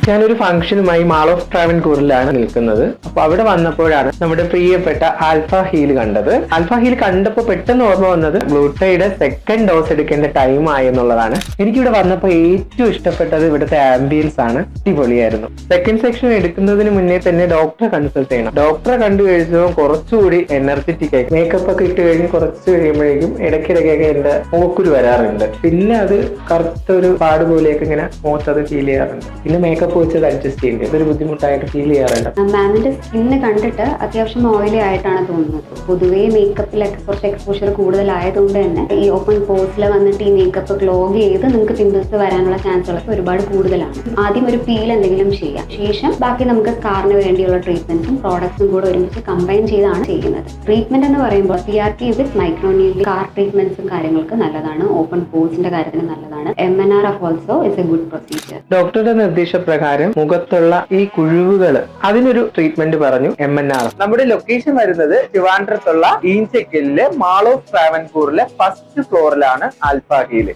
ഞാനൊരു ഫംഗ്ഷനുമായി mall of ട്രാവൻകൂറിലാണ് നിൽക്കുന്നത്. അപ്പൊ അവിടെ വന്നപ്പോഴാണ് നമ്മുടെ പ്രിയപ്പെട്ട ആൽഫ ഹീൽ കണ്ടത്. ആൽഫ ഹീൽ കണ്ടപ്പോൾ പെട്ടെന്ന് ഓർമ്മ വന്നത് ഗ്ലൂട്ടയുടെ സെക്കൻഡ് ഡോസ് എടുക്കേണ്ട ടൈം ആയി എന്നുള്ളതാണ്. എനിക്കിവിടെ വന്നപ്പോൾ ഏറ്റവും ഇഷ്ടപ്പെട്ടത് ഇവിടുത്തെ ആംബിയൻസ് ആണ്. അടിപൊളിയായിരുന്നു. സെക്കൻഡ് സെക്ഷൻ എടുക്കുന്നതിന് മുന്നേ തന്നെ ഡോക്ടറെ കൺസൾട്ട് ചെയ്യണം. ഡോക്ടറെ കണ്ടു കഴിച്ചപ്പോൾ കുറച്ചുകൂടി എനർജറ്റിക് ആയി. മേക്കപ്പ് ഒക്കെ ഇട്ട് കഴിഞ്ഞ് കുറച്ച് കഴിയുമ്പോഴേക്കും ഇടയ്ക്കിടയ്ക്കൊക്കെ എന്റെ മൂക്കുരു വരാറുണ്ട്. പിന്നെ അത് കറുത്ത ഒരു പാട് പോലെയൊക്കെ ഇങ്ങനെ മുഖത്തത് ഫീൽ ചെയ്യാറുണ്ട്. പിന്നെ മേക്കപ്പ് വെച്ചത് അഡ്ജസ്റ്റ് ചെയ്യേണ്ടത് ഇതൊരു ബുദ്ധിമുട്ടായിട്ട് ഫീൽ ചെയ്യാറുണ്ട്. മാമിന്റെ സ്കിന്ന് കണ്ടിട്ട് അത്യാവശ്യം ഓയിലി ആയിട്ടാണ് തോന്നുന്നത്. പൊതുവേ മേക്കപ്പിലൊക്കെ കുറച്ച് എക്സ്പോഷർ കൂടുതലായതുകൊണ്ട് തന്നെ ഈ ഓപ്പൺ പോസിൽ വന്നിട്ട് ഈ മേക്കപ്പ് ക്ലോഗ് ചെയ്ത് നിങ്ങൾക്ക് പിമ്പിൾസ് വരാനുള്ള ചാൻസുകളൊക്കെ ഒരുപാട് കൂടുതലാണ്. ആദ്യം ഒരു പീൽ എന്തെങ്കിലും ചെയ്യാം, ശേഷം ബാക്കി നമുക്ക് സ്കാറിന് വേണ്ടിയുള്ള ട്രീറ്റ്മെന്റ്സും പ്രോഡക്ട്സും കൂടെ ഒരുമിച്ച് കമ്പൈൻ ചെയ്താണ് ചെയ്യുന്നത്. ട്രീറ്റ്മെന്റ് എന്ന് പറയുമ്പോൾ PRP വിത്ത് മൈക്രോനീഡൽ സ്കാർ ട്രീറ്റ്മെന്റ്സും കാര്യങ്ങൾക്ക് നല്ലതാണ്. ഓപ്പൺ പോസിന്റെ കാര്യത്തിന് നല്ലതാണ്. MNRF also is A good procedure. ഡോക്ടറുടെ നിർദ്ദേശപ്രകാരം മുഖത്തുള്ള ഈ കുഴിവുകൾ അതിനൊരു ട്രീറ്റ്മെന്റ് പറഞ്ഞു MNRF. നമ്മുടെ ലൊക്കേഷൻ വരുന്നത് ട്രിവാൻഡ്രത്തുള്ള ഈഞ്ചക്കലിലെ മാൾ ഓഫ് ട്രാവൻകൂറിലെ ഫസ്റ്റ് ഫ്ലോറിലാണ് ആൽഫ ഹീൽ.